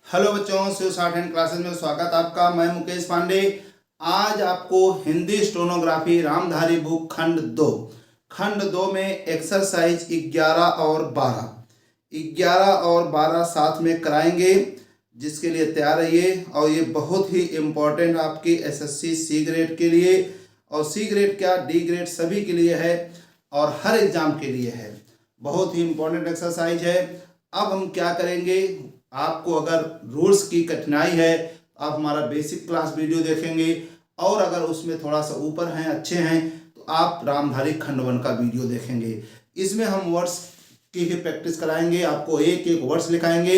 Hello बच्चों, Shiv short hand classes में स्वागत आपका। मैं मुकेश पांडे। आज आपको हिंदी स्टेनोग्राफी रामधारी बुक खंड दो में एक्सरसाइज 11 और 12 साथ में कराएंगे, जिसके लिए तैयार रहिए। और ये बहुत ही इम्पोर्टेंट आपकी एसएससी सी ग्रेड के लिए, और सी ग्रेड क्या डी ग्रेड सभी के लिए है, और हर एग्जाम के लिए है। बहुत ही इम्पोर्टेंट एक्सरसाइज है। अब हम क्या करेंगे, आपको अगर रूल्स की कठिनाई है आप हमारा बेसिक क्लास वीडियो देखेंगे, और अगर उसमें थोड़ा सा ऊपर हैं, अच्छे हैं, तो आप रामधारी खंड 1 का वीडियो देखेंगे। इसमें हम वर्ड्स की ही प्रैक्टिस कराएंगे, आपको एक एक वर्ड्स लिखाएंगे।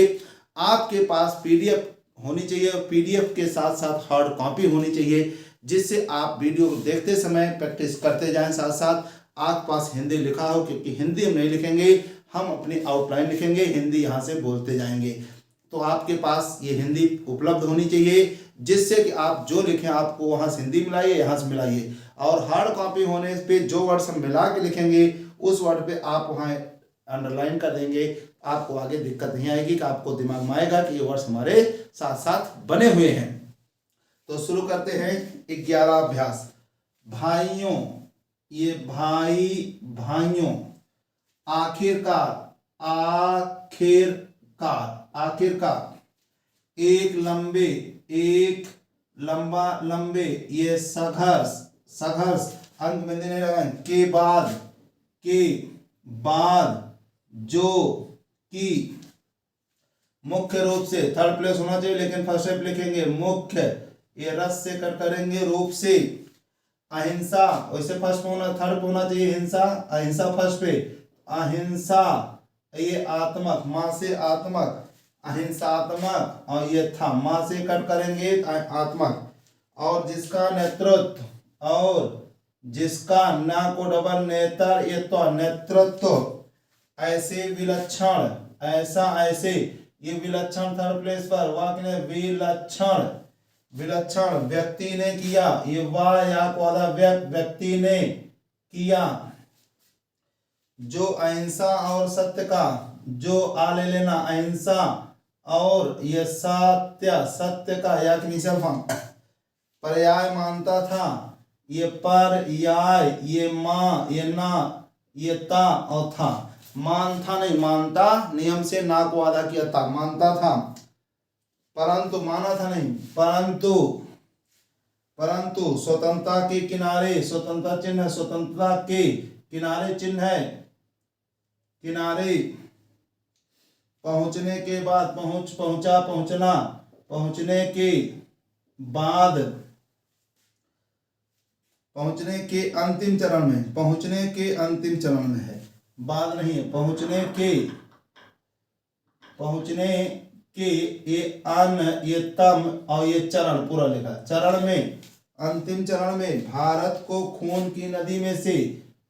आपके पास पीडीएफ होनी चाहिए, पीडीएफ के साथ साथ हार्ड कॉपी होनी चाहिए, जिससे आप वीडियो देखते समय प्रैक्टिस करते जाएं। साथ साथ आपके पास हिंदी लिखा हो, क्योंकि हिंदी हम नहीं लिखेंगे, हम अपनी आउटलाइन लिखेंगे, हिंदी यहाँ से बोलते जाएंगे। तो आपके पास ये हिंदी उपलब्ध होनी चाहिए, जिससे कि आप जो लिखें आपको वहाँ से हिंदी मिलाइए, यहाँ से मिलाइए। और हार्ड कॉपी होने पे जो वर्ड्स हम मिला के लिखेंगे, उस वर्ड पे आप वहाँ अंडरलाइन कर देंगे। आपको आगे दिक्कत नहीं आएगी, कि आपको दिमाग में आएगा कि ये वर्ड्स हमारे साथ साथ बने हुए हैं। तो शुरू करते हैं 11 अभ्यास। भाइयों, ये भाई भाइयों। आखिरकार, आखिरकार। एक लंबे, एक लंबा, लंबे। ये संघर्ष अंत में नहीं लगाएं। के बाद, जो, की। मुख्य रूप से, थर्ड प्लेस होना चाहिए, लेकिन फर्स्ट स्टेप लिखेंगे मुख्य, ये रस से कट करेंगे, रूप से। अहिंसा, वैसे फर्स्ट पे होना, थर्ड पे होना चाहिए हिंसा, अहिंसा फर्स्ट पे। अहिंसा, ये आत्मक, माँ से आत्मक, अहिंसात्मक। और ये था, माँ से कट करेंगे आत्मक। और जिसका नेतृत्व, और जिसका ना को डबल नेतर, ये तो नेतृत्व। ऐसे विलक्षण, ऐसा ऐसे, ये विलक्षण थर्ड प्लेस पर। वाक्य विलक्षण, विलक्षण व्यक्ति ने किया, ये वाह या को आधा व्यक्ति ने किया। जो अहिंसा और सत्य का, जो आ ले लेना, अहिंसा और ये सत्य का, या कि निशल फॉर्म पर्याय मानता था। ये पर याय, ये माँ, ये ना, ये ता और था। मान था नहीं, मानता नियम से ना को आधा किया था, मानता था। परंतु, माना था नहीं, परंतु स्वतंत्रता के किनारे, स्वतंत्रता चिन्ह, स्वतंत्रता के किनारे चिन्ह है, किनारे। पहुंचने के बाद, पहुंचा, पहुंचना, पहुंचने के बाद, पहुंचने के अंतिम चरण में, पहुंचने के अंतिम चरण में है, बाद नहीं है। पहुंचने के ये अन, ये तम और ये चरण पूरा लिखा। चरण में, अंतिम चरण में। भारत को खून की नदी में से,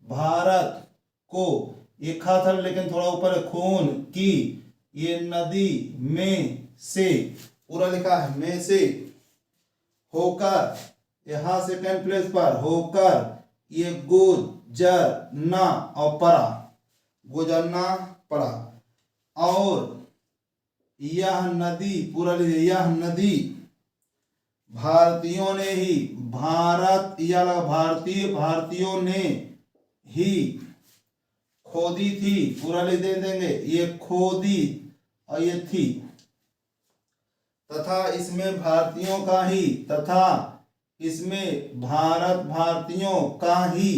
भारत को, ये खाथर लेकिन थोड़ा ऊपर, खून की ये नदी में से, पूरा लिखा है, में से होकर, यहां सेकेंड प्लेस पर, होकर ये गुजरना और पड़ा, गुजरना पड़ा। और यह नदी, पूरा लिखिए, यह नदी भारतीयों ने ही, भारत या भारतीयों ने ही खोदी थी, पूरा लिख देंगे, ये खोदी और ये थी। तथा इसमें भारतीयों का ही, तथा इसमें भारतीयों का ही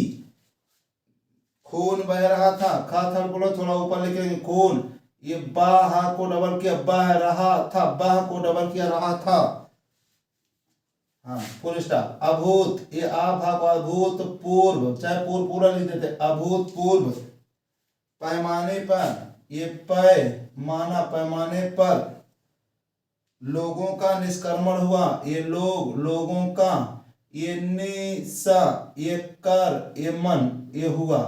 खून बह रहा था। खाथर बोलो, थोड़ा ऊपर लिखेंगे, खून, ये बाह को डबल किया, बह रहा था, बाह को डबल किया, रहा था। हाँ, फुल स्टॉप। अभूत, ये आभा को अभूतपूर्व, चाहे पूरा लिख देते, अभूतपूर्व। पैमाने पर, ये पैमाना, पैमाने पर। लोगों का निष्क्रमण हुआ, ये लोगों का। ये निसा, ये कर, ये मन, ये हुआ।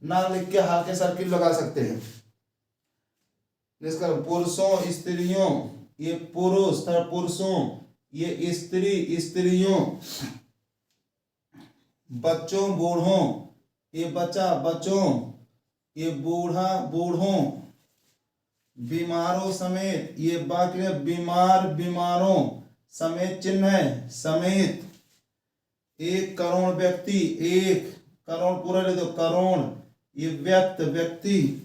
ना लिख के हाथ के सर्किल लगा सकते हैं। निष्क्रमण, पुरुषों, स्त्रियों, ये पुरुष था, पुरुषों, ये स्त्रियों। बच्चों, बूढ़ों, ये बच्चा, बच्चों, ये बूढ़ा, बूढ़ों। बीमारों समेत, ये वाक्य बीमार बीमारों समेत चिन्ह है, समेत 1 करोड़ व्यक्ति, 1 करोड़ पूरा ले दो, करोड़ ये व्यक्ति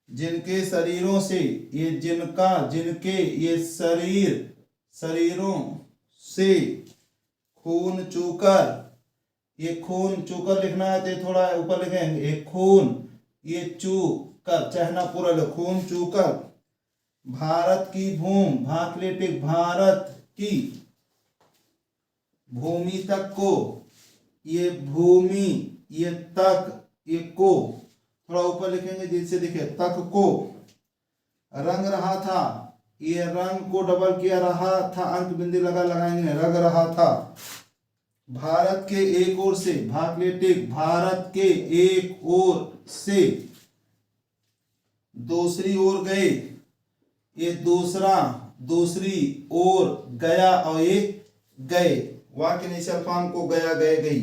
जिनके शरीरों से, ये जिनका, जिनके ये शरीरों से खून चूकर, ये खून चूकर लिखना है तो थोड़ा ऊपर लिखेंगे, ये खून ये चूकर चहना पूरा लो, खून चूकर भारत की भूमि, भाकलेटिक भारत की भूमि तक को, ये भूमि ये तक, ये को थोड़ा ऊपर लिखेंगे जिससे दिखे, तक को रंग रहा था, ये रंग को डबल किया, रहा था अंक बिंदु लगाएंगे, रंग रहा था भारत के एक ओर से, भाकलेटिक भारत के एक ओर से दूसरी ओर गए, ये दूसरी ओर गया और ये गए, वाक्य निश्चल फॉर्म को गया गए गई।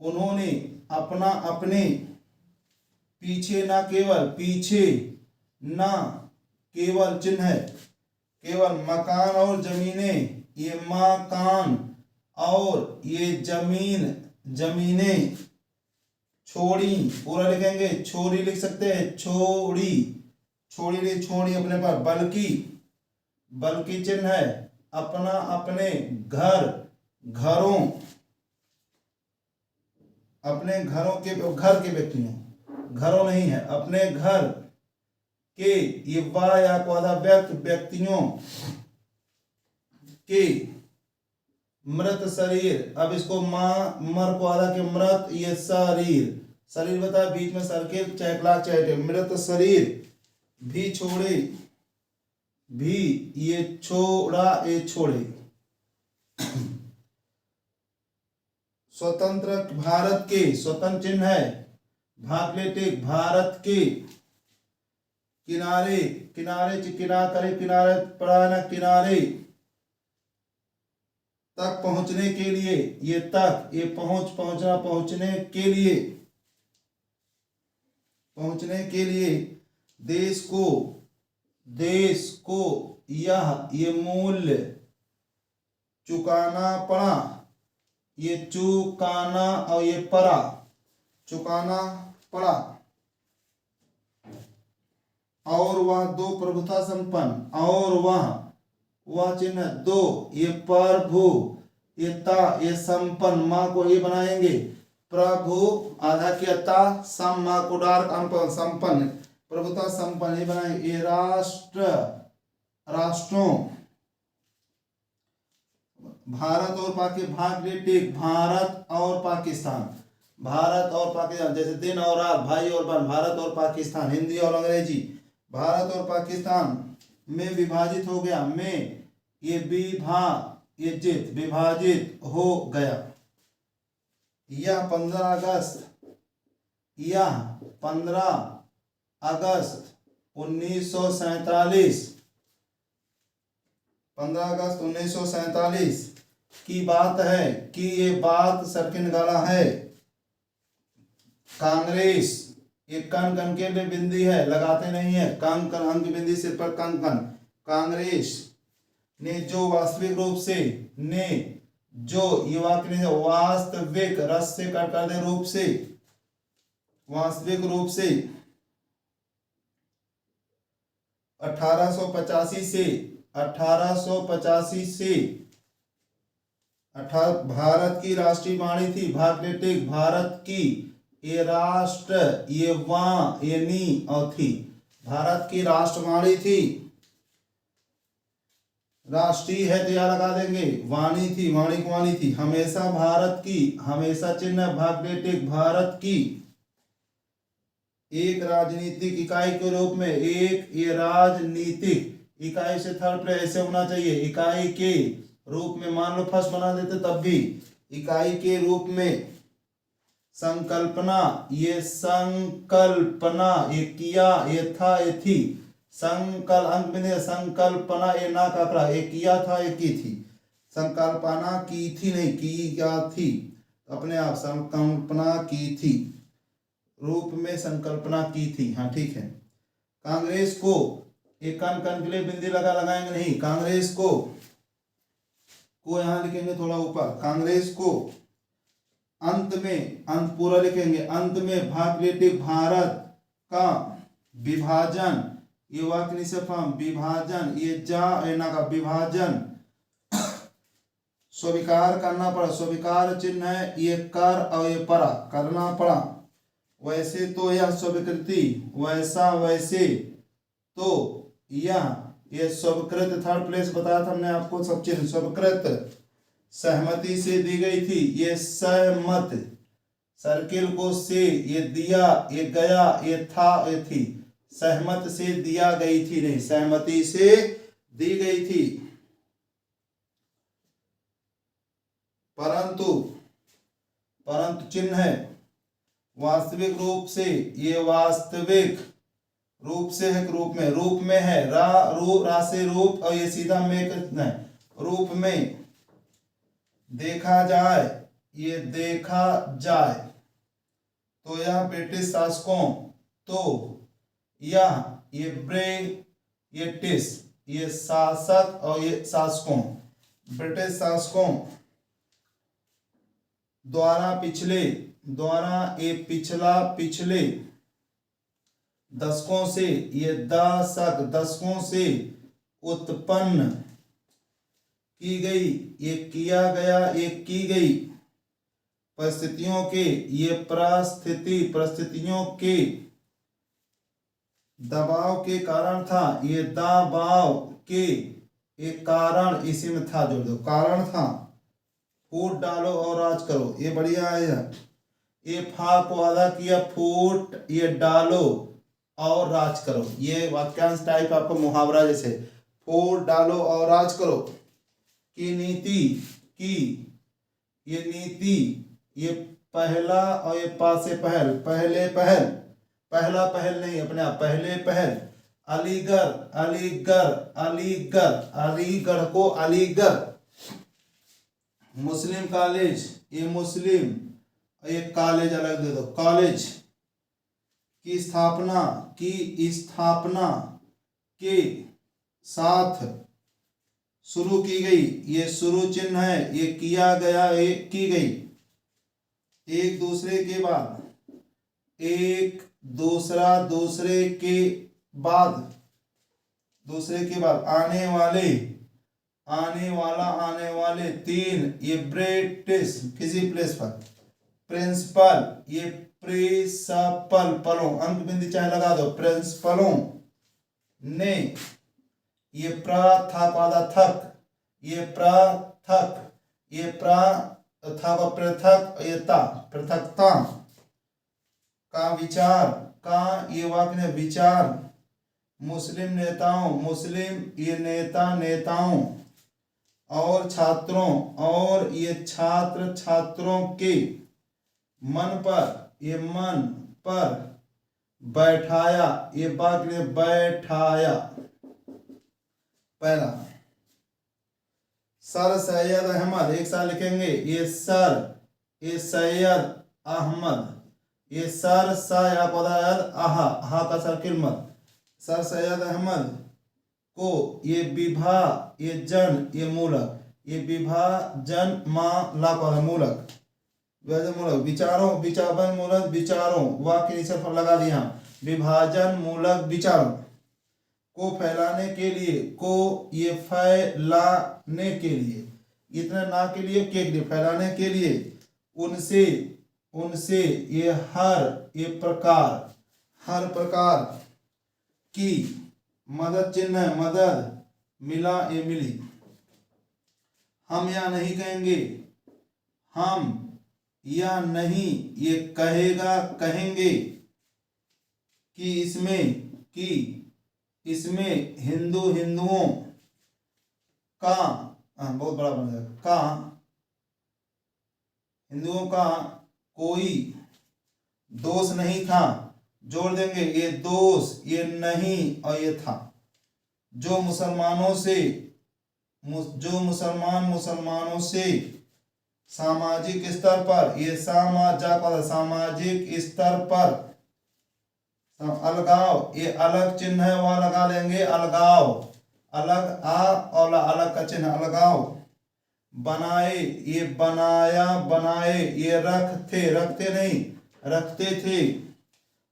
उन्होंने अपना अपने पीछे ना केवल चिन्ह है, केवल मकान और जमीनें, ये मकान और ये जमीनें छोड़ी, पूरा लिखेंगे छोड़ी लिख सकते हैं, छोड़ी नहीं छोड़ी अपने पर, बल्कि चिन्ह है अपना अपने घर के व्यक्तियों, घरों नहीं है, अपने घर के, ये वा या को आधा व्यक्तियों के मृत शरीर, अब इसको मर को आधा के मृत, ये शरीर बता, बीच में सर्किल चहकला चहटे, मृत शरीर भी छोड़े, भी ये छोड़ा ये छोड़े, स्वतंत्र भारत के, स्वतंत्र चिन्ह है भाकलेटिक भारत के किनारे तक पहुंचने के लिए, ये तक ये पहुंचने के लिए देश को ये मूल्य चुकाना पड़ा, ये चुकाना और ये पड़ा, चुकाना पड़ा, और वह दो प्रभुता संपन्न, और वह चिन्ह दो, ये प्रभु ये ता ये संपन्न, माँ को ये बनाएंगे प्रभु आधा किया ता, सम माँ को डार्क संपन्न, प्रभुता संपन्न ये बनाएंगे, ये राष्ट्रों भारत और भाकलेटिक भारत और पाकिस्तान, जैसे दिन और रात, भाई और बहन, भारत और पाकिस्तान, हिंदी और अंग्रेजी, भारत और पाकिस्तान में विभाजित हो गया, में ये विभाजित हो गया। यह 15 अगस्त 1947 की बात है, कि ये बात सर के निकाला है, कांग्रेस, ये कन के लिए बिंदी है, लगाते नहीं है, कन अंक बिंदी सिर पर कन, कांग्रेस ने जो वास्तविक रूप से, वास्तविक रस से कट कर दे, रूप से, वास्तविक रूप से 1885 से भारत की राष्ट्रीय वाणी थी, भाकलेटिक भारत की ये राष्ट्र, ये वां ये नी और थी, भारत की राष्ट्रवाणी थी, राष्ट्रीय है तो यह लगा देंगे, वाणी थी, वाणी थी, हमेशा भारत की, हमेशा चिन्ह भाकलेटिक भारत की, एक राजनीतिक इकाई के रूप में, एक ये राजनीतिक इकाई से थर्ड प्लेस ऐसे होना चाहिए, इकाई के रूप में, मान लो फर्स्ट बना देते तब भी, इकाई के रूप में, संकल्पना ये किया ये था ये थी, अंक में संकल्पना ये ना का आंकड़ा, ये किया था ये की थी, संकल्पना की थी नहीं की क्या थी, अपने आप संकल्पना की थी, रूप में संकल्पना की थी। हाँ ठीक है। कांग्रेस को, एक कन कन के लिए बिंदी लगाएंगे नहीं, कांग्रेस को यहां लिखेंगे थोड़ा ऊपर, कांग्रेस को अंत में, अंत पूरा लिखेंगे, अंत में भाग्यलेटिव भारत का विभाजन, ये वाक्य निष्फल विभाजन, ये जा एना का विभाजन स्वीकार करना पड़ा। स्वीकार चिन्ह है, ये कर और ये परा, करना पड़ा। वैसे तो यह स्वीकृति, वैसा वैसे तो यह, ये स्वीकृत थर्ड प्लेस बताया था हमने आपको सब चीज। स्वीकृत सहमति से दी गई थी, ये सहमत, सर्किल को से, ये दिया, ये गया, ये था, ये थी, सहमत से दिया गई थी नहीं, सहमति से दी गई थी। परंतु, परंतु चिन्ह है, वास्तविक रूप से, ये वास्तविक रूप से है, रूप में है, रा से रूप, और ये सीधा में रूप में देखा जाए, ये देखा जाए तो यह ब्रिटिश शासकों, तो यह, ये ब्रिटिश, ये शासक और ये शासकों, ब्रिटिश शासकों द्वारा पिछले दशकों से, ये दशकों से उत्पन्न की गई, ये किया गया, ये की गई परिस्थितियों के, ये परिस्थितियों के दबाव के कारण था, ये दबाव के एक कारण इसी में था, जोड़ दो, कारण था। फूट डालो और राज करो, ये बढ़िया है। ये फा को आधा किया, फूट, ये डालो और राज करो, ये वाक्यांश टाइप आपको मुहावरा जैसे, फूट डालो और राज करो। की नीति, की, ये नीति, ये पहला और ये पा से पहल, पहले पहल, पहला पहल नहीं अपने आप, पहले पहल, अलीगढ़ को अलीगढ़, मुस्लिम कॉलेज, ये मुस्लिम, ये कॉलेज अलग दे दो, कॉलेज की स्थापना के साथ शुरू की गई, ये शुरू चिन्ह है, ये किया गया, ये की गई। एक दूसरे के बाद, एक दूसरा, दूसरे के बाद, दूसरे के बाद, आने वाले, आने वाला, आने वाले, तीन, ये ब्रिटिश किसी प्लेस पर, प्रिंसिपल, ये प्रिंसिपल, पलों, अंक बिंदी चाहे लगा दो, प्रिंसिपलों ने, ये थक, ये प्रथक, ये पृथक, ये पृथकता का विचार, का ये वाक्य विचार, मुस्लिम नेताओं, मुस्लिम ये नेताओं और छात्रों, और ये छात्रों के मन पर, ये मन पर बैठाया, ये वाक्य बैठाया। पहला, सर सैयद अहमद, एक साथ लिखेंगे, ये सर, ये सैयद अहमद, ये सर सैयद, आहा का सर्किल मत, सर सैयद अहमद को, ये विभा, ये जन, ये मूलक, ये विभाजन ला का मूलक, विचारों, मूलक विचारों, वाक्य नीचे पर लगा दिया, विभाजन मूलक विचारों को फैलाने के लिए, को ये फैलाने के लिए, इतना ना के लिए, के लिए, फैलाने के लिए, उनसे ये ये हर प्रकार की मदद चिन्ह है, मदद, मिला, ये मिली। हम या नहीं कहेंगे, हम या नहीं, ये कहेंगे कि इसमें हिंदुओं का, बहुत बड़ा बन जाएगा, का, हिंदुओं का कोई दोष नहीं था, जोड़ देंगे, ये दोष, ये नहीं और ये था, जो मुसलमानों से सामाजिक स्तर पर, ये सामाजिक स्तर पर अलगाव, ये अलग चिन्ह है वहां लगा लेंगे, अलगाव, अलग आ और अलग का चिन्ह, अलगाव। बनाए, ये बनाया, बनाए, ये रखते, रखते नहीं रखते थे।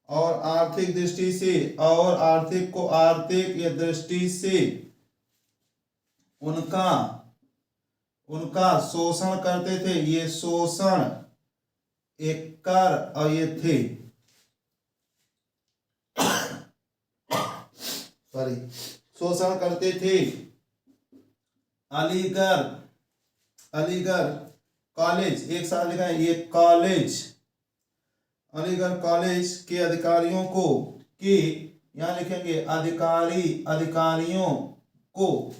और आर्थिक दृष्टि से, और आर्थिक को आर्थिक या दृष्टि से उनका शोषण करते थे, ये शोषण एक कर और ये थे, सॉरी, शोषण करते थे। अलीगढ़, अलीगढ़ कॉलेज, एक साथ लिखा है ये कॉलेज, अलीगढ़ कॉलेज के अधिकारियों को, के यहां लिखेंगे अधिकारियों को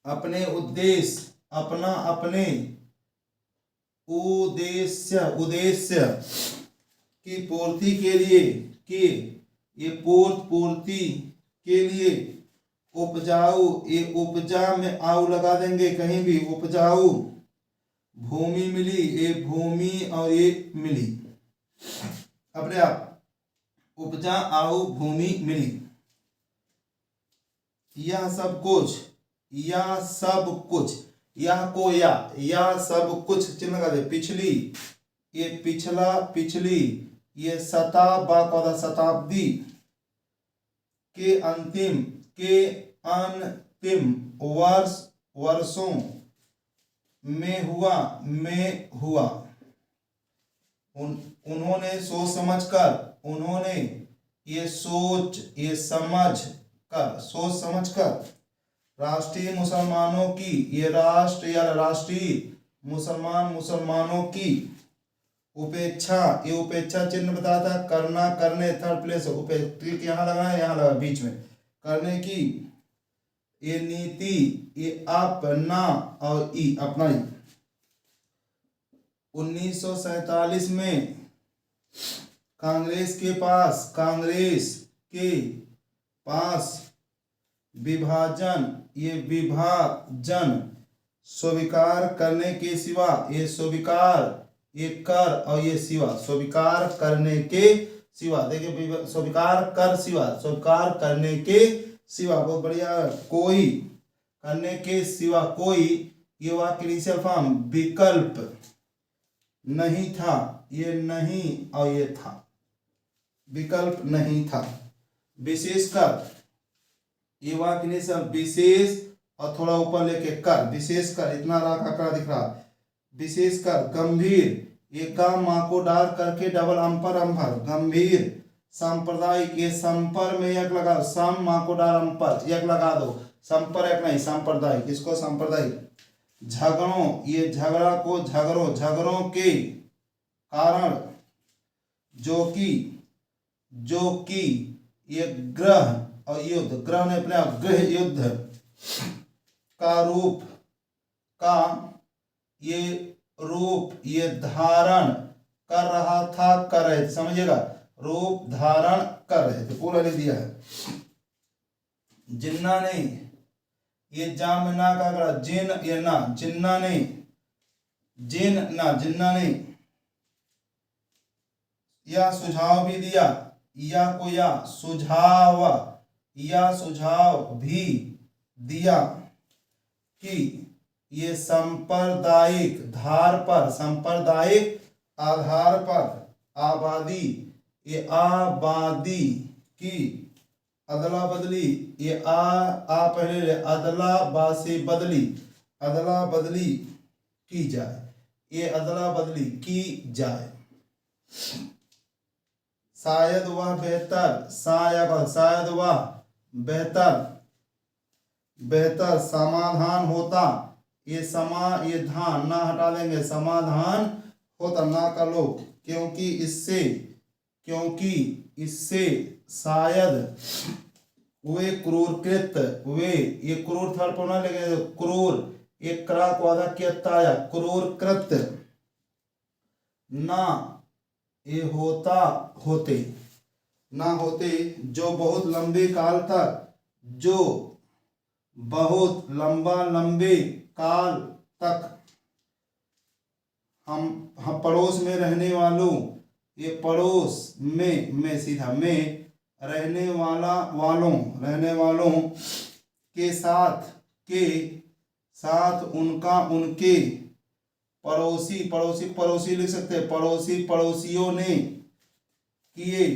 अपने उद्देश्य की पूर्ति के लिए, पूर्ति के लिए उपजाऊ, ये उपजा में आऊ लगा देंगे कहीं भी, उपजाऊ भूमि मिली, ये भूमि और ये मिली, अपने आप उपजा आऊ भूमि मिली। यह सब कुछ, यह को या सब कुछ चिन्ह लगा दे, पिछली, ये पिछला, पिछली, ये शताब्दी के अंतिम वर्षों में हुआ। उन्होंने सोच समझकर, उन्होंने ये समझ कर राष्ट्रीय मुसलमानों की, ये राष्ट्र या राष्ट्रीय मुसलमानों की उपेक्षा, ये उपेक्षा चिन्ह बताता, करना, करने, थर्ड प्लेस, उपेक्षा यहाँ लगाना है, यहाँ लगा बीच में, करने की ये नीति, ये अपना और ई अपनाई। 1947 में कांग्रेस के पास विभाजन, ये विभाजन स्वीकार करने के सिवा, ये स्वीकार, ये कर और ये सिवा, स्वीकार करने के सिवा, देखिए स्वीकार कर सिवा, स्वीकार करने के सिवा, बहुत बढ़िया, कोई, करने के सिवा कोई, ये वाक्य इनिशियल फॉर्म, विकल्प नहीं था, ये नहीं और ये था, विकल्प नहीं था। विशेषकर, ये वाक्य इनिशियल विशेष और थोड़ा ऊपर लेके कर, विशेषकर, इतना आंकड़ा दिख रहा, विशेषकर, गंभीर, ये काम माँ को डाल करके डबल अंपर अंपर, गंभीर, सांप्रदायिक, ये संपर में एक लगा, सम माँ को डाल अंपर एक लगा दो, संपर एक नहीं, सांप्रदायिक, इसको सांप्रदायिक। झगड़ों, ये झगड़ा को झगड़ों के कारण, जो कि ये ग्रह और युद्ध, ग्रह ने अपने आप गृह युद्ध का रूप, ये धारण कर रहा था, कर रहे थे, समझिएगा, रूप धारण कर रहे थे, पूरा लिख दिया है। जिन्ना ने, ये जाम में ना का करा, जिन, ये ना, जिन्ना ने, जिन्ना ने या सुझाव भी दिया, या को या सुझाव भी दिया कि ये सांप्रदायिक आधार पर आबादी, ये आबादी की अदला बदली, ये आ पहले अदला बा से बदली, अदला बदली की जाए, ये अदला बदली की जाए। शायद वह बेहतर समाधान होता, ये धान ना हटा देंगे, समाधान होता, ना का लो, क्योंकि इससे शायद वे क्रूरकृत, वे, ये क्रूर थर्ड पर ना लगे, क्रूर, एक करा को आधा किया आया, क्रूरकृत ना ये होते, जो बहुत लंबे काल तक हम पड़ोस में रहने वालों, ये पड़ोस में सीधा में रहने वालों के साथ उनका उनके पड़ोसी लिख सकते हैं, पड़ोसियों ने किए,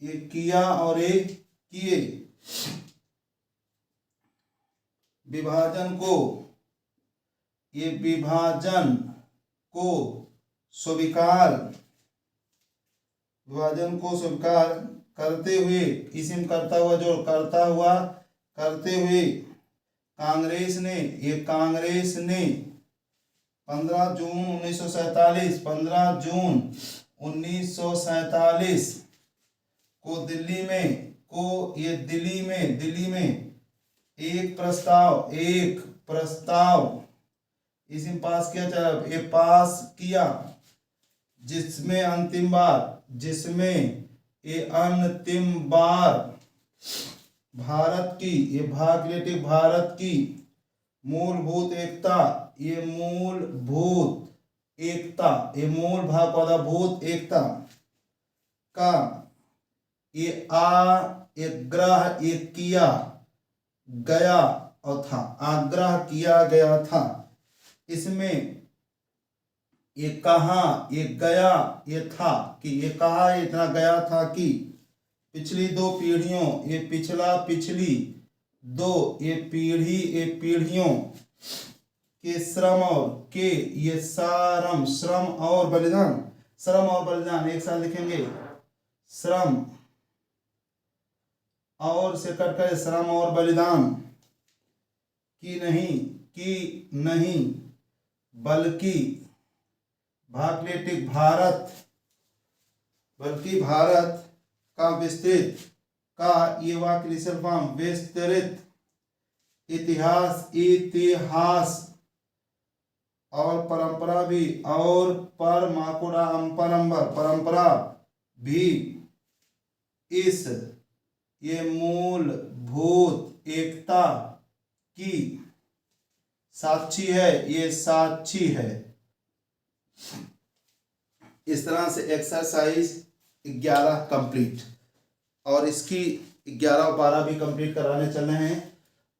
ये किया और ये किए विभाजन को स्वीकार करते हुए, इसिम करता हुआ जो करते हुए कांग्रेस ने 15 जून 1947 को दिल्ली में एक प्रस्ताव इसी पास किया जिसमें अंतिम बार भारत की मूलभूत एकता का आग्रह किया गया था। इसमें ये कहा इतना गया था कि पिछली दो पीढ़ियों के श्रम और बलिदान एक साथ लिखेंगे, श्रम और बलिदान की नहीं बल्कि भारत का विस्तृत इतिहास और परंपरा भी इस ये मूलभूत एकता की साक्षी है। इस तरह से एक्सरसाइज 11 कंप्लीट, और इसकी 11 और 12 भी कंप्लीट कराने चल रहे हैं,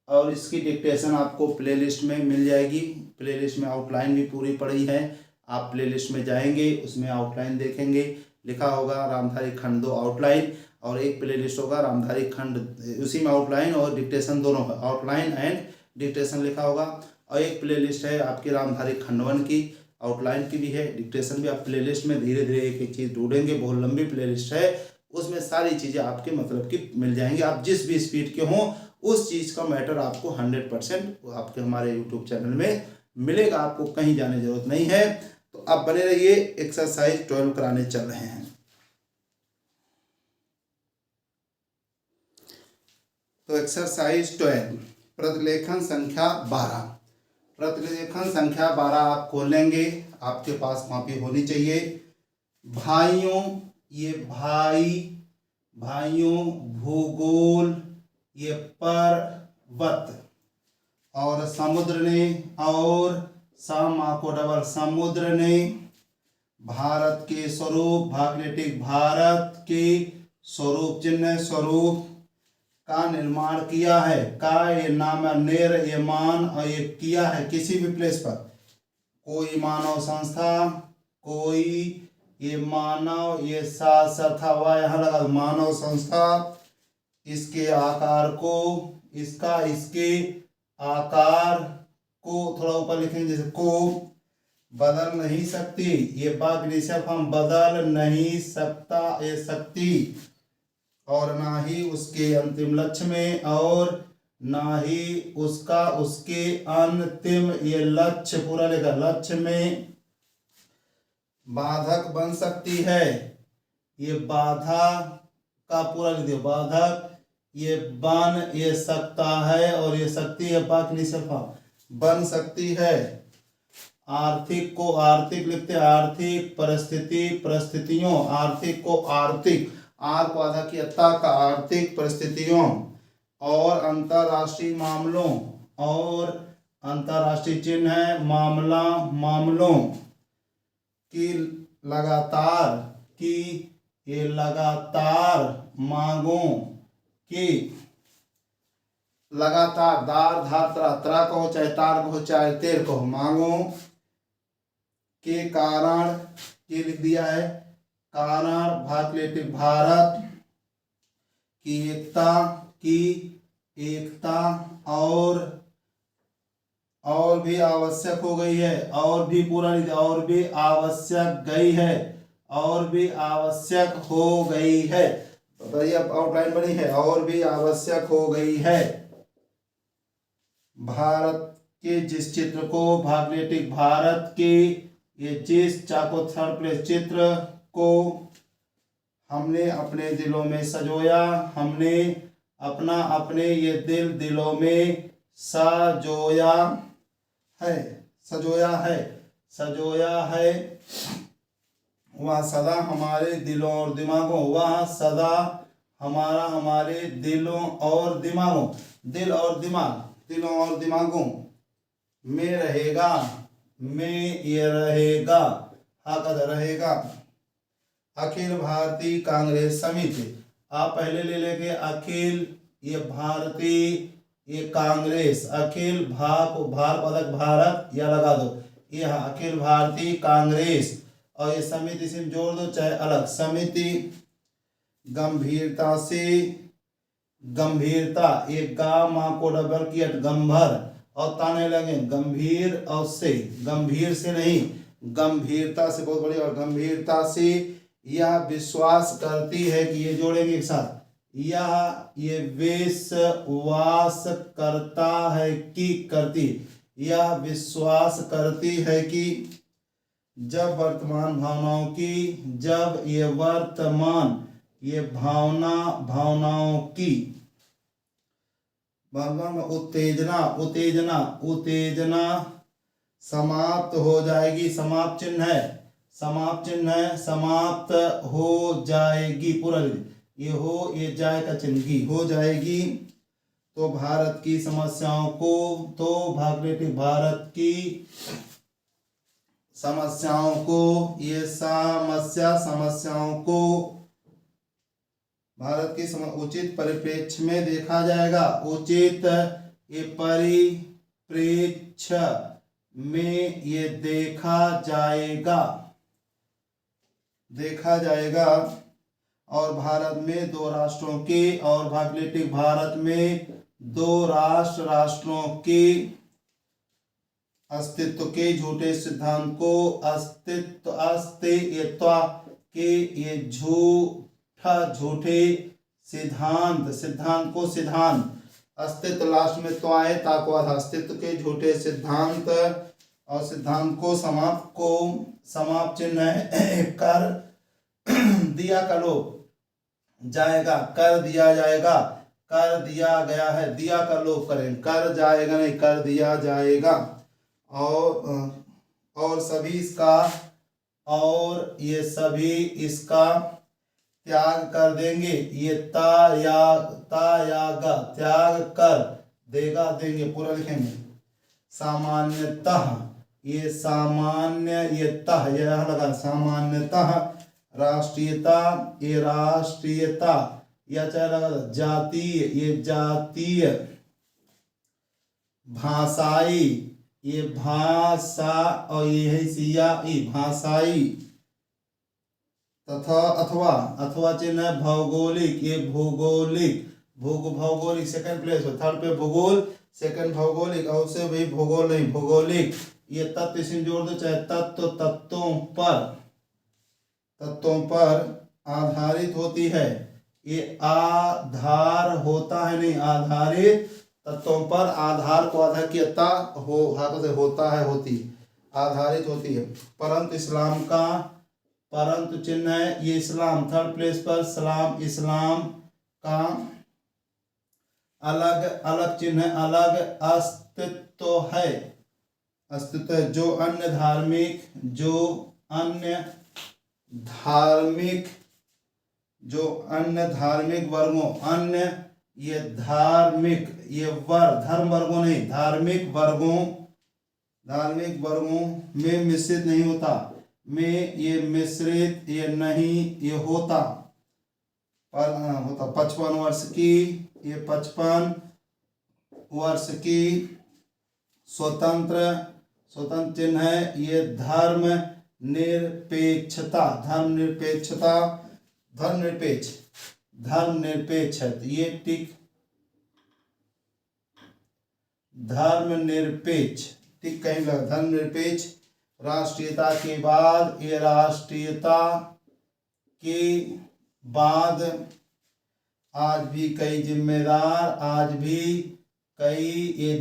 और इसकी डिक्टेशन आपको प्लेलिस्ट में मिल जाएगी। प्लेलिस्ट में आउटलाइन भी पूरी पड़ी है, आप प्लेलिस्ट में जाएंगे उसमें आउटलाइन देखेंगे, लिखा होगा रामधारी खंड 2 आउटलाइन, और एक प्लेलिस्ट होगा रामधारी खंड, उसी में आउटलाइन और डिक्टेशन दोनों है, आउटलाइन एंड डिक्टेशन लिखा होगा। और एक प्लेलिस्ट है आपकी रामधारी खंड 1 की, आउटलाइन की भी है, डिक्टेशन भी। आप प्लेलिस्ट में धीरे धीरे एक एक चीज़ ढूंढेंगे, बहुत लंबी प्लेलिस्ट है, उसमें सारी चीज़ें आपके मतलब की मिल जाएंगी। आप जिस भी स्पीड के हों उस चीज़ का मैटर आपको 100% आपके हमारे यूट्यूब चैनल में मिलेगा, आपको कहीं जाने की जरूरत नहीं है। तो आप बने रहिए, एक्सरसाइज 12 कराने चल रहे हैं। तो एक्सरसाइज 12 प्रतिलेखन संख्या 12 आप खोलेंगे, आपके पास कॉपी होनी चाहिए। भाइयों, ये भाइयों, भूगोल, ये पर्वत, और समुद्र ने, और समुद्र ने भारत के स्वरूप का निर्माण किया है। का ये नाम ये मान, और ये किया है किसी भी प्लेस पर, कोई मानव संस्था, कोई ये मानव, ये साथ हुआ यहाँ लगा मानव संस्था, इसके आकार को थोड़ा ऊपर लिखेंगे, जैसे को बदल नहीं सकती, ये बात निश्चित हम बदल नहीं सकता ये शक्ति, और ना ही उसके अंतिम लक्ष्य में, और ना ही उसके अंतिम ये लक्ष्य पूरा लेकर लक्ष्य में बाधक बन सकती है। ये बाधा का पूरा लिख दिया, बाधक ये बन ये सकता है, और ये शक्ति है पाक निशफा बन सकती है। आर्थिक को आर्थिक लिखते, आर्थिक परिस्थितियों, आर्थिक को आर्थिक, आर को आधा की अत्ता का आर्थिक परिस्थितियों, और अंतरराष्ट्रीय मामलों, और अंतरराष्ट्रीय चिन्ह है मामलों की लगातार की ये लगातार मांगों की लगातार दार धार तरा तरा कहो चाहे तार कहो चाहे तेर कहो मांगों के कारण ये लिख दिया है कारण भारत की एकता और भी आवश्यक हो गई है और भी पूरा और भी आवश्यक गई है और भी आवश्यक हो गई है। बताइए अब आउटलाइन बनी है और भी आवश्यक हो गई है। भारत के जिस चित्र को भारत के ये जिस चाको थर्ड प्लेस चित्र को हमने अपने दिलों में सजोया हमने अपने ये दिलों में सजोया है वह सदा हमारे दिलों और दिमागों वह सदा हमारे दिलों और दिमागों में रहेगा रहेगा। अखिल भारतीय कांग्रेस समिति आप पहले ले लेंगे अखिल ये भारतीय ये कांग्रेस अखिल भारत या लगा दो ये अखिल भारतीय कांग्रेस और ये समिति से जोड़ दो चाहे अलग समिति गंभीरता ये गा माँ को डबल किया गंभर और ताने लगे गंभीर और से गंभीर से नहीं गंभीरता से बहुत बड़ी और गंभीरता से यह विश्वास करती है कि ये जोड़ेंगे एक साथ ये विश्वास करता है कि करती यह विश्वास करती है कि जब वर्तमान भावनाओं की उत्तेजना समाप्त हो जाएगी समाप्त चिन्ह है समाप्त हो जाएगी पूरा ये हो ये जाए का चिन्ह हो जाएगी तो भारत की समस्याओं को ये समस्याओं को भारत की उचित परिप्रेक्ष्य में देखा जाएगा उचित ये परिप्रेक्ष्य में ये देखा जाएगा और भारत में दो राष्ट्रों के और भारत में दो राष्ट्रों के अस्तित्व के झूठे सिद्धांत को अस्तित्व के ये झूठे सिद्धांत अस्तित्व लास्ट में तो आए ताको अस्तित्व के झूठे सिद्धांत और सिद्धांत को समाप्त चिन्ह है कर दिया का लोप जाएगा कर दिया गया है दिया का लोप करें कर जाएगा नहीं कर दिया जाएगा और ये सभी इसका त्याग कर देंगे ये त्याग कर देंगे पूरा लिखेंगे सामान्यतः यह लगा सामान्यतः राष्ट्रीयता या चाहे लगा जातीय भाषाई ये भाषा और ये है भाषाई तथा अथवा चिन्ह भौगोलिक ये भौगोलिक सेकंड प्लेस थर्ड पे भूगोल सेकंड भौगोलिक और से भाई भूगोल नहीं भौगोलिक ये तत्व से जोड़ दो चाहे तत्वों पर आधारित होती है ये आधार होता है नहीं आधारित तत्वों पर आधार को आधार की होता है होती आधारित होती है परंतु चिन्ह है ये इस्लाम थर्ड प्लेस पर इस्लाम का अलग चिन्ह अलग अस्तित्व है जो अन्य धार्मिक वर्गों धर्म वर्गों नहीं धार्मिक वर्गों में मिश्रित नहीं होता में ये मिश्रित ये नहीं ये होता पर होता 55 वर्ष की ये 55 वर्ष की स्वतंत्र चिन्ह है। ये धर्म निरपेक्षता धर्मनिरपेक्ष ये टिक धर्मनिरपेक्ष टिक कहीं लगा धर्मनिरपेक्ष। राष्ट्रीयता के बाद ये राष्ट्रीयता के बाद आज भी कई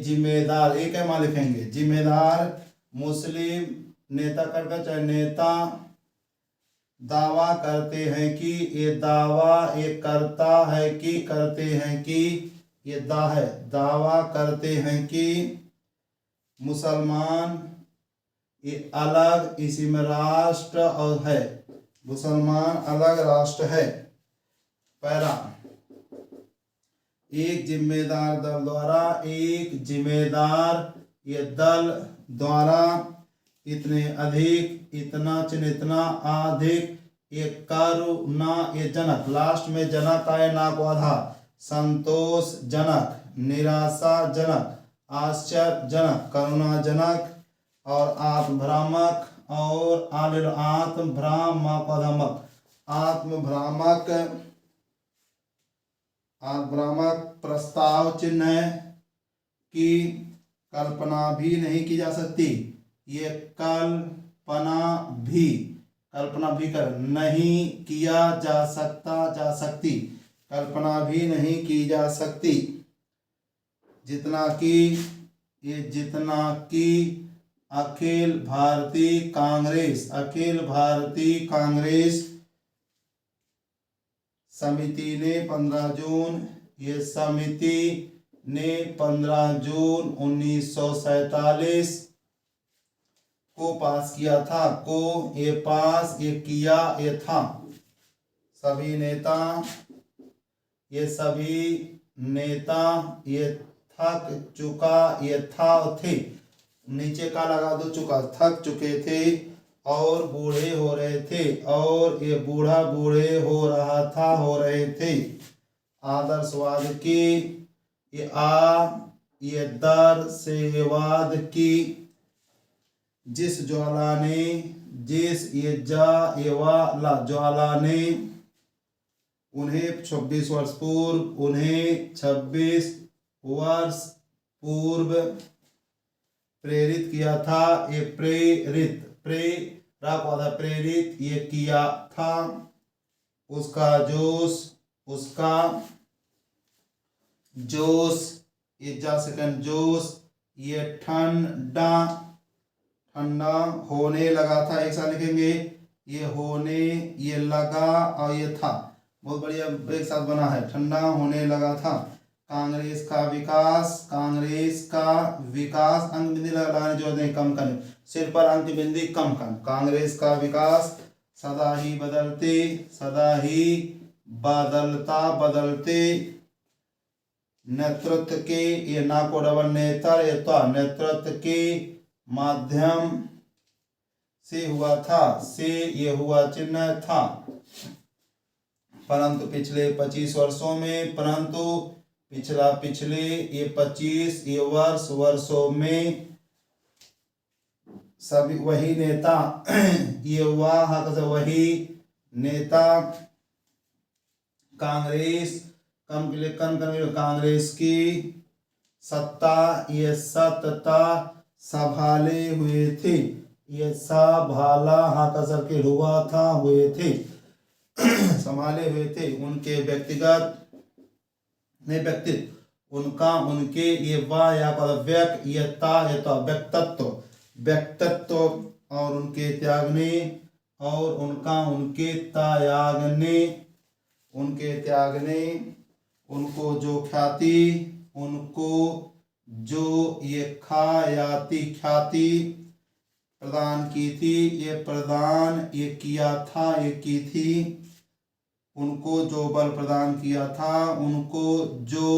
जिम्मेदार एक है लिखेंगे जिम्मेदार मुस्लिम नेता करके चाहे नेता दावा करते हैं कि ये दावा ये करता है कि करते हैं कि ये दावा करते हैं कि मुसलमान ये अलग इसी में राष्ट्र और है मुसलमान अलग राष्ट्र है। पैरा एक जिम्मेदार दल द्वारा इतने अधिक इतना अधिक ये करुणा ये जनक लास्ट में जनक आए ना को आधा संतोषजनक निराशाजनक आश्चर्यजनक करुणाजनक और आत्मभ्रामक और आत्मभ्रामक प्रस्ताव चिन्ह है कि कल्पना भी नहीं की जा सकती। ये कल्पना भी कर नहीं किया जा सकती कल्पना भी नहीं की जा सकती। जितना कि अखिल भारतीय कांग्रेस समिति ने 15 जून ये समिति ने 15 जून 1947 को पास किया था ये था। सभी नेता ये थक चुका ये थे नीचे का लगा दो चुका थक चुके थे और बूढ़े हो रहे थे और ये बूढ़े हो रहे थे। आदर्शवाद की ये दर से वाद की जिस ज्वाला ने उन्हें 26 वर्ष पूर्व प्रेरित किया था। ये प्रेरित ये किया था। उसका जोश ये ठंडा होने लगा था। एक साथ लिखेंगे ये होने ये लगा और ये था बहुत बढ़िया एक साथ बना है ठंडा होने लगा था। कांग्रेस का विकास अंक बिंदी लगाने जो नहीं कम करने सिर पर अंक बिंदी कम कर। कांग्रेस का विकास सदा ही बदलते नेतृत्व के ये ना को डबल नेतृत्व के माध्यम से हुआ था ये हुआ चिन्ह था। परंतु पिछले 25 वर्षों में पिछले ये 25 ये वर्षों में सभी वही नेता वही नेता कांग्रेस की सत्ता संभाले हुए थे। ये संभाला हुए थे संभाले हुए थे। उनके व्यक्तित्व उनके ये व्यक्तित्व और उनके त्याग ने उनको जो ख्याति प्रदान की थी। उनको जो बल प्रदान किया था उनको जो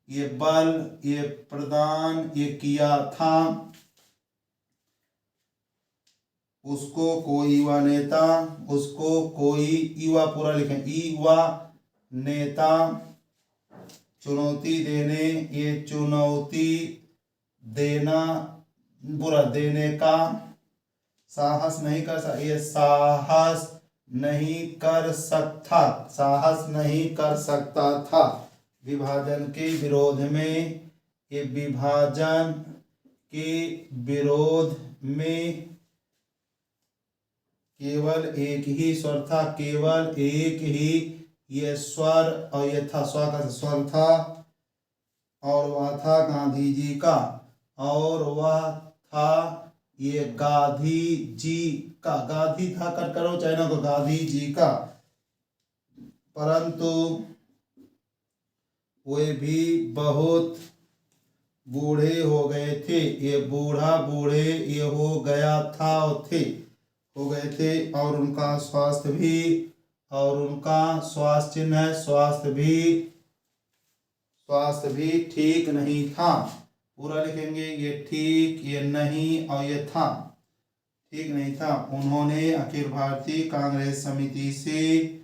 ये बल ये प्रदान ये किया था। उसको कोई युवा नेता, उसको कोई युवा, पूरा लिखें, युवा नेता चुनौती देने, ये चुनौती देना, पूरा देने का साहस नहीं कर सकता, ये साहस नहीं कर सकता, साहस नहीं कर सकता था। विभाजन के विरोध में, ये विभाजन के विरोध में केवल एक ही स्वर था, केवल एक ही ये स्वर, और ये था स्वर का स्वर था, और वह था गांधी जी का, और वह था ये गांधी जी का, गांधी था कट करो चाइना को, गांधी जी का। परंतु वे भी बहुत बूढ़े हो गए थे, ये बूढ़ा बूढ़े ये हो गया था, हो गए थे, और उनका स्वास्थ्य भी, और उनका स्वास्थ्य चिन्ह है, स्वास्थ्य भी ठीक नहीं था। पूरा लिखेंगे, ये ठीक, ये नहीं, और ये था, ठीक नहीं था। उन्होंने अखिल भारतीय कांग्रेस समिति से,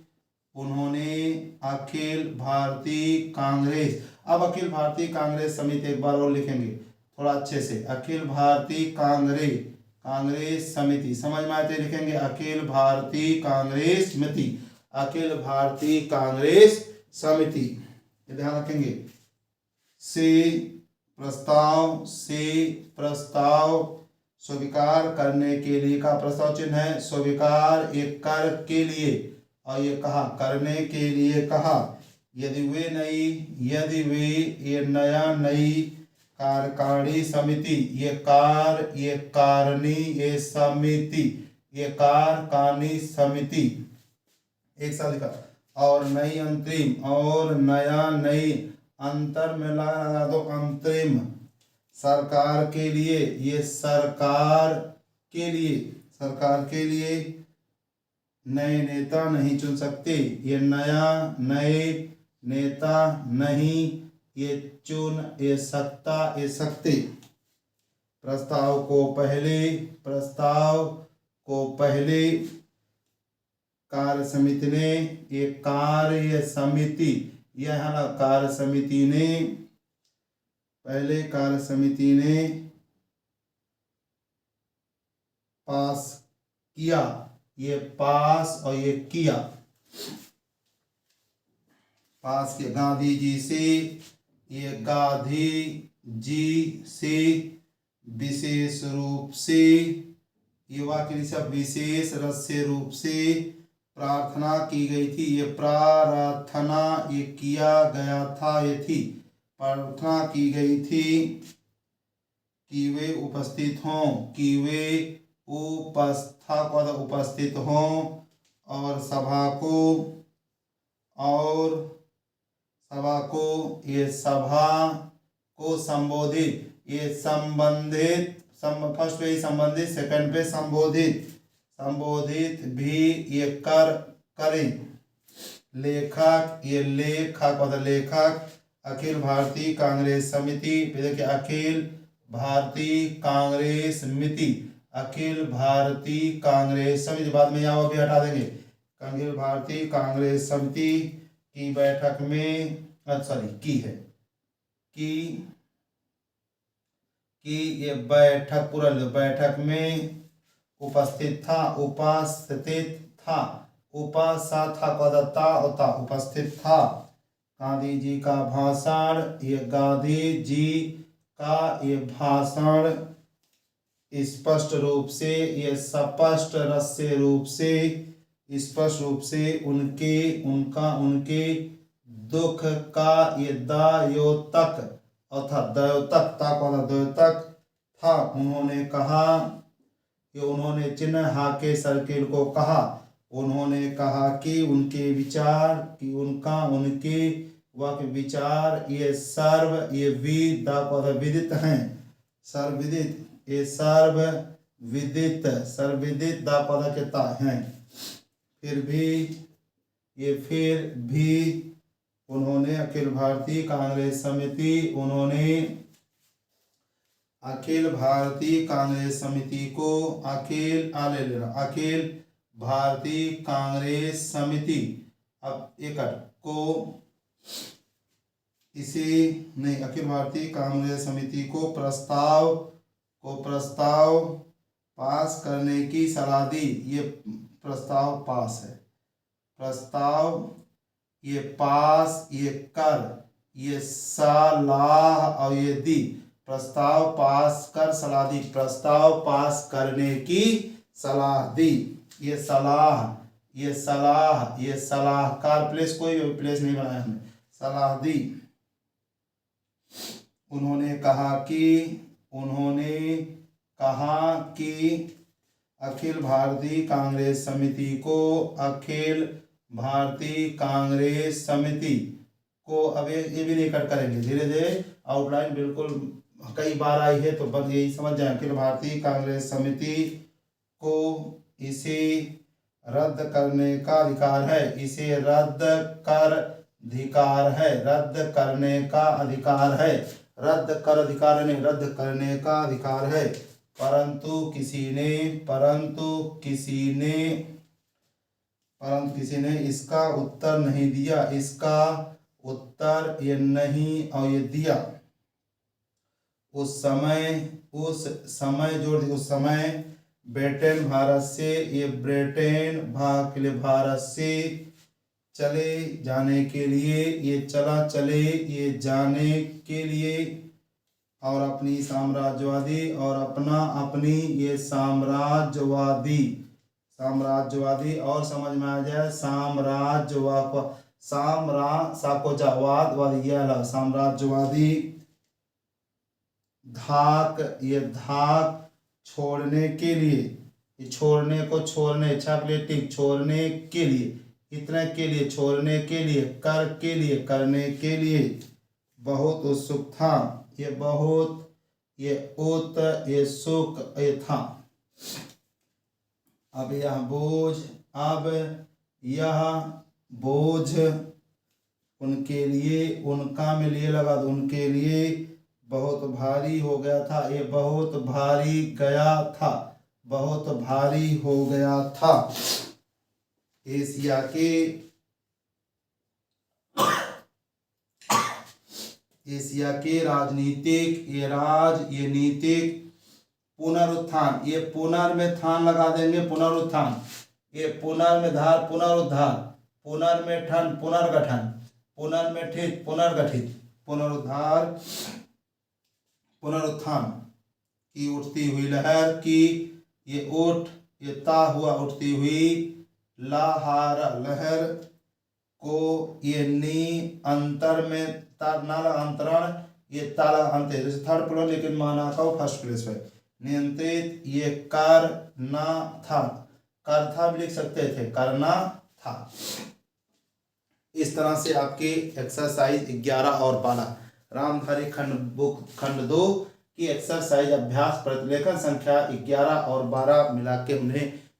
उन्होंने अखिल भारतीय कांग्रेस, अब अखिल भारतीय कांग्रेस समिति एक बार और लिखेंगे थोड़ा अच्छे से, अखिल भारतीय कांग्रेस समिति, समझ में आते लिखेंगे, अखिल भारतीय कांग्रेस समिति, अखिल भारतीय कांग्रेस समिति, ध्यान रखेंगे। से प्रस्ताव स्वीकार करने के लिए का प्रस्ताव चिन्ह है, स्वीकार एक कर के लिए, और ये कहा करने के लिए कहा, यदि वे ये नई कार्यकारिणी समिति, ये कारणी, ये समिति, ये कारकारिणी समिति, एक साथ लिखा, और नई अंतरिम, और नई अंतर में लगा दो अंतरिम, सरकार के लिए, ये सरकार के लिए नए नेता नहीं चुन सकते, ये नए नेता नहीं ये चुन ये सकते। प्रस्ताव को पहले कार्य समिति ने, ये कार्य समिति, यह है ना कार्य समिति ने, पहले कार्य समिति ने पास किया, ये पास और ये किया, पास किया गांधी जी से, ये गांधी जी से विशेष रूप से, ये वाक्य सब विशेष रस्य रूप से प्रार्थना की गई थी, ये प्रार्थना ये किया गया था, ये थी प्रार्थना की गई थी कि वे उपस्थित हों, कि वे उपस्थित हों, और सभा को संबोधित, ये संबंधित, फर्स्ट पे संबंधित, सेकंड पे संबोधित भी ये करें। लेखक, ये लेखक अखिल भारतीय कांग्रेस समिति, देखिए अखिल भारतीय कांग्रेस समिति, अखिल भारतीय कांग्रेस समिति, बाद में यहाँ भी हटा देंगे, अखिल भारतीय कांग्रेस समिति की बैठक में, की है, कि ये बैठक, पूरा बैठक में उपस्थित था, उपस्थित था गांधी जी का भाषण, ये गांधी जी का ये भाषण स्पष्ट रूप से, ये स्पष्ट रस्य रूप से, स्पष्ट रूप से उनके दुख का ये द्योतक, अर्थात द्योतक था। उन्होंने कहा कि उन्होंने चिन्ह हाके सर्किल को कहा, उन्होंने कहा कि उनके विचार, कि उनके विचार ये विदित हैं, सर्वविदित, ये सर्वविदित दापदकता हैं। फिर भी उन्होंने अखिल भारतीय कांग्रेस समिति, उन्होंने अखिल भारतीय कांग्रेस समिति को, अखिल ले लेना, अखिल भारतीय कांग्रेस समिति, अब एकट को, इसे नहीं, अखिल भारतीय कांग्रेस समिति को प्रस्ताव पास करने की सलाह दी। ये प्रस्ताव पास है, प्रस्ताव, ये पास, ये कर, ये सलाह और ये दी। प्रस्ताव पास कर, सलाह दी, प्रस्ताव पास करने की सलाह दी। ये सलाह, ये सलाह, ये सलाहकार, प्लेस कोई प्लेस नहीं बनाया हमने, सलाह दी। उन्होंने कहा कि अखिल भारतीय कांग्रेस समिति को, अखिल भारतीय कांग्रेस समिति को, अब ये भी नहीं कट करेंगे, धीरे धीरे आउटलाइन बिल्कुल कई बार आई है तो बस यही समझ जाए। अखिल भारतीय कांग्रेस समिति को इसे रद्द करने का अधिकार है, इसे रद्द कर अधिकार है, रद्द करने का अधिकार है, रद्द कर अधिकार नहीं, रद्द करने का अधिकार है। परंतु किसी ने इसका उत्तर नहीं दिया, इसका उत्तर ये नहीं और ये दिया। उस समय ब्रिटेन भारत से, ये ब्रिटेन भाग के लिए भारत से चले जाने के लिए, ये चले ये जाने के लिए, और अपनी साम्राज्यवादी और अपनी ये साम्राज्यवादी और समझ में आ जाए साम्राज्यवादी धाक छोड़ने के लिए, ये छोड़ने के लिए, इतने के लिए, छोड़ने के लिए, करने के लिए बहुत उत्सुक था। ये सुख था। अब यह बोझ उनके लिए, उनका में लिए लगा दो, उनके लिए बहुत भारी हो गया था। ये बहुत भारी हो गया था। एशिया के राजनीतिक, ये नीतिक पुनरुत्थान, ये पुनर में थान लगा देंगे, पुनरुत्थान, ये पुनर में धार, पुनरुद्धार, पुनर में ठन, पुनर्गठन, पुनर में ठित, पुनर्गठित, पुनरुत्थान की उठती हुई लहर की, ये उठ, ये ता हुआ उठती हुई लहर को, ये नी अंतर में अंतरण, ये ताला अंत है, जैसे थर्ड प्लस लेकिन माना का फर्स्ट प्लेस पे नियंत्रित, ये करना था, कर था भी लिख सकते थे, करना था। इस तरह से आपके एक्सरसाइज 11 और 12 रामधारी खंड 2 की एक्सरसाइज अभ्यास प्रतिलेखन संख्या 11 और 12 मिला के हमने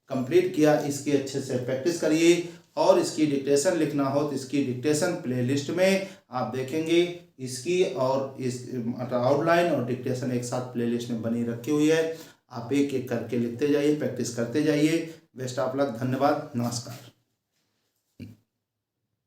कंप्लीट किया। इसकी अच्छे से प्रैक्टिस करिए, और इसकी डिक्टेशन लिखना हो तो इसकी डिक्टेशन प्लेलिस्ट में आप देखेंगे। इसकी और इस आउटलाइन और डिक्टेशन एक साथ प्लेलिस्ट में बनी रखी हुई है। आप एक एक करके लिखते जाइए, प्रैक्टिस करते जाइए। बेस्ट ऑफ लक, धन्यवाद, नमस्कार।